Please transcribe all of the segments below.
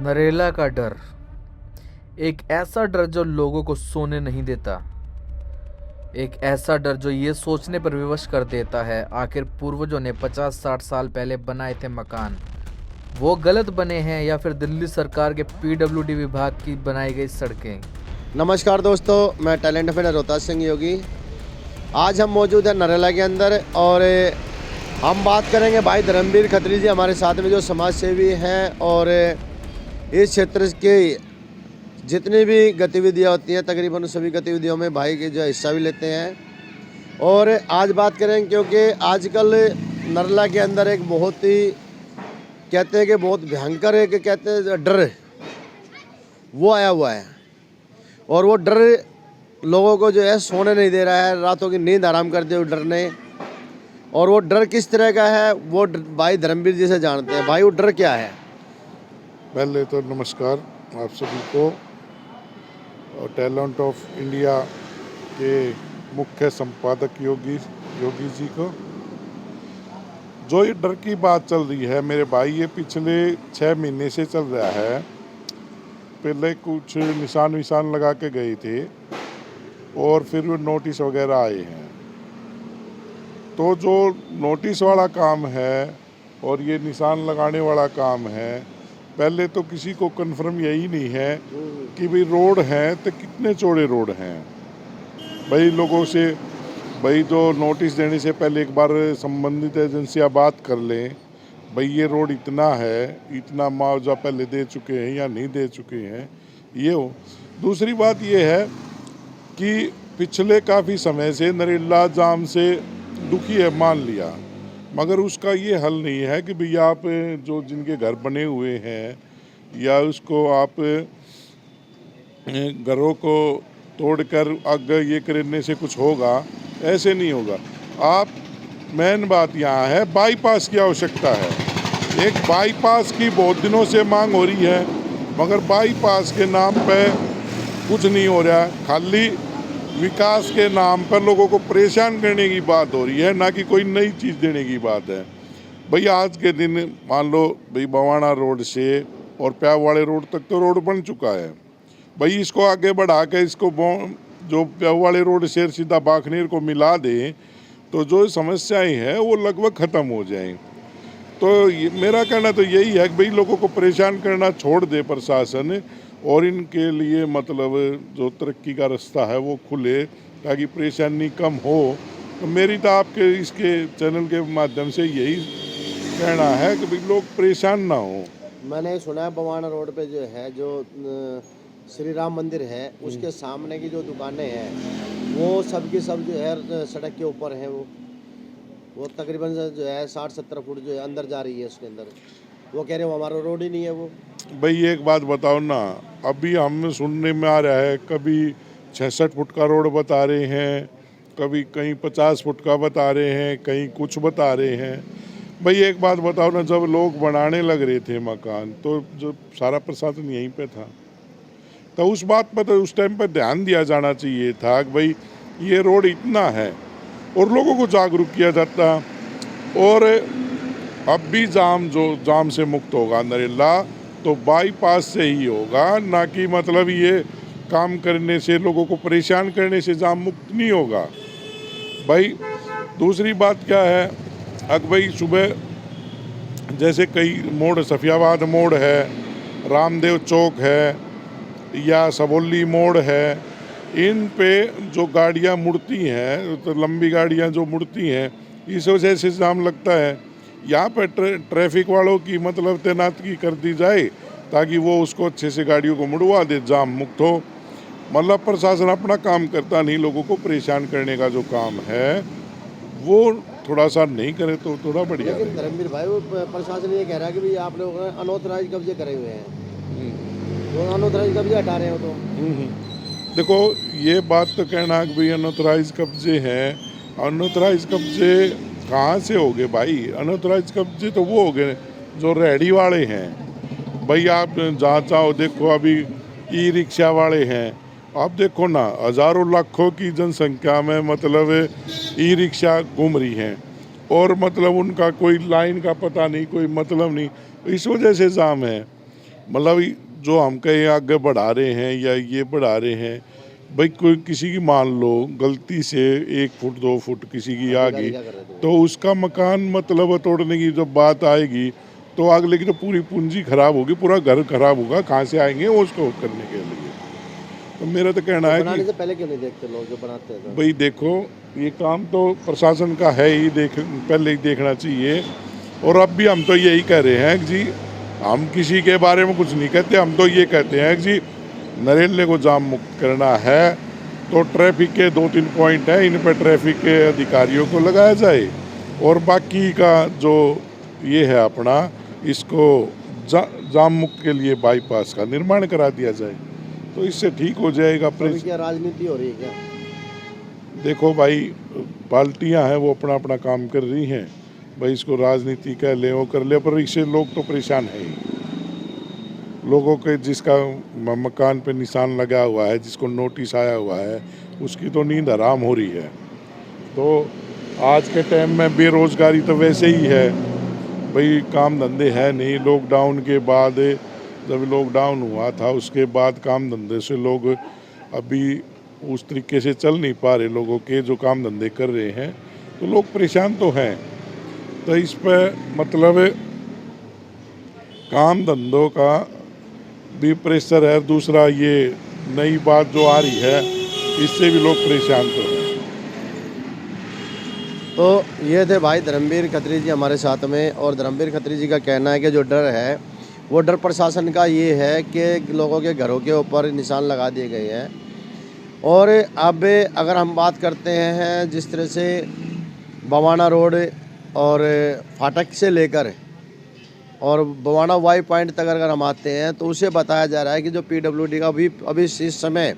नरेला का डर, एक ऐसा डर जो लोगों को सोने नहीं देता। एक ऐसा डर जो ये सोचने पर विवश कर देता है आखिर पूर्वजों ने 50-60 साल पहले बनाए थे मकान, वो गलत बने हैं या फिर दिल्ली सरकार के पीडब्ल्यूडी विभाग की बनाई गई सड़कें। नमस्कार दोस्तों, मैं टैलेंट फिल्डर रोहतास सिंह योगी। आज हम मौजूद हैं नरेला के अंदर और हम बात करेंगे भाई धर्मवीर खत्री जी हमारे साथ में जो समाज सेवी हैं और इस क्षेत्र के जितनी भी गतिविधियां होती हैं तकरीबन सभी गतिविधियों में भाई के जो हिस्सा भी लेते हैं। और आज बात करेंगे क्योंकि आजकल नरेला के अंदर एक बहुत ही कहते हैं कि बहुत भयंकर एक कहते हैं डर वो आया हुआ है और वो डर लोगों को जो है सोने नहीं दे रहा है, रातों की नींद आराम करते हुए डर ने। और वो डर किस तरह का है वो भाई धर्मवीर जी से जानते हैं। भाई वो डर क्या है? पहले तो नमस्कार आप सभी को और टैलेंट ऑफ इंडिया के मुख्य संपादक योगी जी को। जो ये डर की बात चल रही है मेरे भाई, ये पिछले 6 महीने से चल रहा है। पहले कुछ निशान लगा के गए थे और फिर वो नोटिस वगैरह आए हैं। तो जो नोटिस वाला काम है और ये निशान लगाने वाला काम है, पहले तो किसी को कंफर्म यही नहीं है कि भाई रोड हैं तो कितने चौड़े रोड हैं। भाई लोगों से भाई जो नोटिस देने से पहले एक बार संबंधित एजेंसियां बात कर लें, भाई ये रोड इतना है, इतना मुआवजा पहले दे चुके हैं या नहीं दे चुके हैं, ये हो। दूसरी बात ये है कि पिछले काफ़ी समय से नरेला जाम से दुखी है, मान लिया, मगर उसका ये हल नहीं है कि भैया आप जो जिनके घर बने हुए हैं या उसको आप घरों को तोड़कर आगे ये करने से कुछ होगा, ऐसे नहीं होगा। आप मेन बात यहाँ है बाईपास की आवश्यकता है। एक बाईपास की बहुत दिनों से मांग हो रही है, मगर बाईपास के नाम पे कुछ नहीं हो रहा है। खाली विकास के नाम पर लोगों को परेशान करने की बात हो रही है, ना कि कोई नई चीज़ देने की बात है। भाई आज के दिन मान लो भाई बवाना रोड से और प्यावाड़े रोड तक तो रोड बन चुका है। भाई इसको आगे बढ़ा के इसको जो प्यावाड़े रोड से सीधा बाखनेर को मिला दें तो जो समस्याएं हैं वो लगभग ख़त्म हो जाएं। तो मेरा कहना तो यही है कि भाई लोगों को परेशान करना छोड़ दे प्रशासन और इनके लिए मतलब जो तरक्की का रास्ता है वो खुले ताकि परेशानी कम हो। तो मेरी तो आपके इसके चैनल के माध्यम से यही कहना है कि भाई लोग परेशान ना हो। मैंने सुना है बवाना रोड पे जो है जो श्री राम मंदिर है उसके सामने की जो दुकानें हैं वो सब की सब जो है सड़क के ऊपर हैं। वो तकरीबन जो है 60-70 फुट जो है अंदर जा रही है उसके अंदर। वो कह रहे हो हमारा रोड ही नहीं है वो। भाई एक बात बताओ ना, अभी हम सुनने में आ रहा है कभी 66 फुट का रोड बता रहे हैं, कभी कहीं 50 फुट का बता रहे हैं, कहीं कुछ बता रहे हैं। भाई एक बात बताओ ना, जब लोग बनाने लग रहे थे मकान तो जो सारा प्रशासन यहीं पे था, तो उस बात पर तो उस टाइम पर ध्यान दिया जाना चाहिए था कि भाई ये रोड इतना है और लोगों को जागरूक किया जाता। और अब भी जाम से मुक्त होगा नरेला तो बाईपास से ही होगा, ना कि मतलब ये काम करने से लोगों को परेशान करने से जाम मुक्त नहीं होगा। भाई दूसरी बात क्या है, अब भाई सुबह जैसे कई मोड़, सफियाबाद मोड़ है, रामदेव चौक है या सबोली मोड़ है, इन पे जो गाड़ियां मुड़ती हैं तो लंबी गाड़ियां जो मुड़ती हैं इस वजह से जाम लगता है। यहाँ पर ट्रैफिक वालों की मतलब तैनाती कर दी जाए ताकि वो उसको अच्छे से गाड़ियों को मुड़वा दे, जाम मुक्त हो। मतलब प्रशासन अपना काम करता नहीं, लोगों को परेशान करने का जो काम है वो थोड़ा सा नहीं करे तो थोड़ा बढ़िया। लेकिन धर्मवीर भाई वो प्रशासन ये कह रहा है कि भाई आप लोग अनऑथराइज कब्जे करे हुए हैं, वो अनऑथराइज कब्जे हटा रहे हो तो। देखो ये बात तो कहना कि भाई अनऑथराइज कब्जे हैं, अनऑथराइज कब्जे कहाँ से हो गए भाई? अनऑथराइज कब्जे तो वो हो गए जो रेहड़ी वाले हैं। भाई आप जहाँ चाहो देखो, अभी ई रिक्शा वाले हैं, आप देखो ना हज़ारों लाखों की जनसंख्या में मतलब ई रिक्शा घूम रही हैं और मतलब उनका कोई लाइन का पता नहीं, कोई मतलब नहीं, इस वजह से जाम है। मतलब जो हम कहीं आगे बढ़ा रहे हैं या ये बढ़ा रहे हैं, भाई कोई किसी की मान लो गलती से 1 फुट 2 फुट किसी की आ गई, तो उसका मकान मतलब तोड़ने की जब बात आएगी तो अगले की तो पूरी पूंजी खराब होगी, पूरा घर खराब होगा, कहाँ से आएंगे वो उसको करने के लिए। तो मेरा तो कहना है बनाने कि से पहले क्यों नहीं देखते लोग जो बनाते हैं? भाई देखो, ये काम तो प्रशासन का है ही, पहले ही देखना चाहिए। और अब भी हम तो यही कह रहे हैं कि जी हम किसी के बारे में कुछ नहीं कहते, हम तो ये कहते हैं कि जी नरेले को जाम मुक्त करना है तो ट्रैफिक के 2-3 पॉइंट है, इन पर ट्रैफिक के अधिकारियों को लगाया जाए और बाकी का जो ये है अपना, इसको जाम मुक्त के लिए बाईपास का निर्माण करा दिया जाए, तो इससे ठीक हो जाएगा। क्या राजनीति हो रही है क्या? देखो भाई, पार्टियां हैं वो अपना अपना काम कर रही हैं, भाई इसको राजनीति कह ले वो कर ले, पर इससे लोग तो परेशान हैं ही। लोगों के जिसका मकान पे निशान लगा हुआ है, जिसको नोटिस आया हुआ है, उसकी तो नींद हराम हो रही है। तो आज के टाइम में बेरोजगारी तो वैसे ही है भाई, काम धंधे है नहीं। लॉकडाउन के बाद, जब लॉकडाउन हुआ था उसके बाद काम धंधे से लोग अभी उस तरीके से चल नहीं पा रहे, लोगों के जो काम धंधे कर रहे हैं, तो लोग परेशान तो हैं। तो इस पर मतलब काम धंधों का भी प्रेशर है, दूसरा ये नई बात जो आ रही है इससे भी लोग परेशान तो हैं। तो ये थे भाई धर्मवीर खत्री जी हमारे साथ में, और धर्मवीर खत्री जी का कहना है कि जो डर है वो डर प्रशासन का ये है कि लोगों के घरों के ऊपर निशान लगा दिए गए हैं। और अब अगर हम बात करते हैं जिस तरह से बवाना रोड और फाटक से लेकर और बवाना वाई पॉइंट तक अगर हम आते हैं तो उसे बताया जा रहा है कि जो PWD का अभी इस समय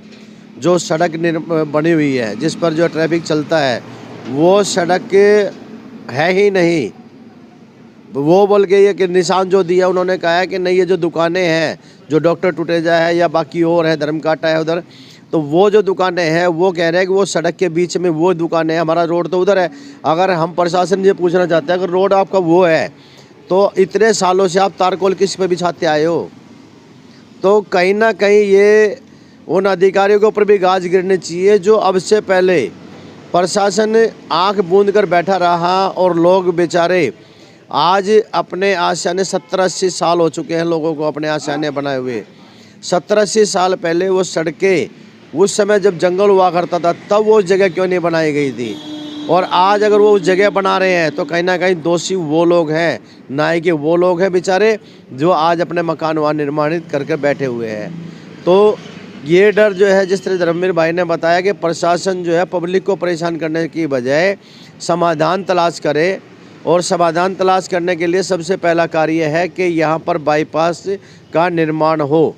जो सड़क बनी हुई है जिस पर जो ट्रैफिक चलता है वो सड़क है ही नहीं। वो बोल के ये कि निशान जो दिया उन्होंने कहा है कि नहीं, ये जो दुकानें हैं जो डॉक्टर टुटेजा है या बाकी और है धर्मकाटा है उधर, तो वो जो दुकानें हैं वो कह रहे हैं कि वो सड़क के बीच में वो दुकानें हैं, हमारा रोड तो उधर है। अगर हम प्रशासन ये पूछना चाहते हैं अगर रोड आपका वो है तो इतने सालों से आप तारकोल किस पे बिछाते आए हो? तो कहीं ना कहीं ये उन अधिकारियों के ऊपर भी गाज गिरनी चाहिए जो अब से पहले प्रशासन आंख बूंद कर बैठा रहा और लोग बेचारे आज अपने आशियाने 70-80 साल हो चुके हैं लोगों को अपने आशियाने बनाए हुए। 70-80 साल पहले वो सड़कें उस समय जब जंगल हुआ करता था तब वो जगह क्यों नहीं बनाई गई थी? और आज अगर वो उस जगह बना रहे हैं तो कहीं ना कहीं दोषी वो लोग हैं, ना ही कि वो लोग हैं बेचारे जो आज अपने मकान वहाँ निर्माणित करके बैठे हुए हैं। तो ये डर जो है, जिस तरह धर्मवीर भाई ने बताया कि प्रशासन जो है पब्लिक को परेशान करने की बजाय समाधान तलाश करे, और समाधान तलाश करने के लिए सबसे पहला कार्य है कि यहाँ पर बाईपास का निर्माण हो,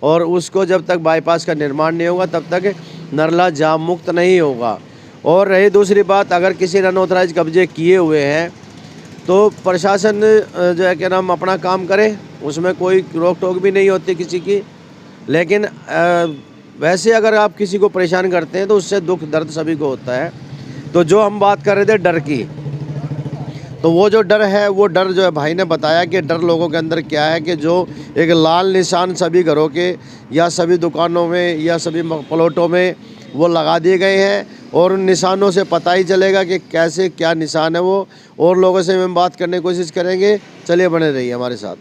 और उसको जब तक बाईपास का निर्माण नहीं होगा तब तक नरला जाम मुक्त नहीं होगा। और रही दूसरी बात, अगर किसी ने अनऑथराइज कब्जे किए हुए हैं तो प्रशासन जो है कि नाम अपना काम करे, उसमें कोई रोक टोक भी नहीं होती किसी की। लेकिन वैसे अगर आप किसी को परेशान करते हैं तो उससे दुख दर्द सभी को होता है। तो जो हम बात कर रहे थे डर की, तो वो जो डर है वो डर जो है भाई ने बताया कि डर लोगों के अंदर क्या है कि जो एक लाल निशान सभी घरों के या सभी दुकानों में या सभी प्लॉटों में वो लगा दिए गए हैं, और उन निशानों से पता ही चलेगा कि कैसे क्या निशान है वो, और लोगों से हम बात करने की कोशिश करेंगे। चलिए बने रहिए हमारे साथ।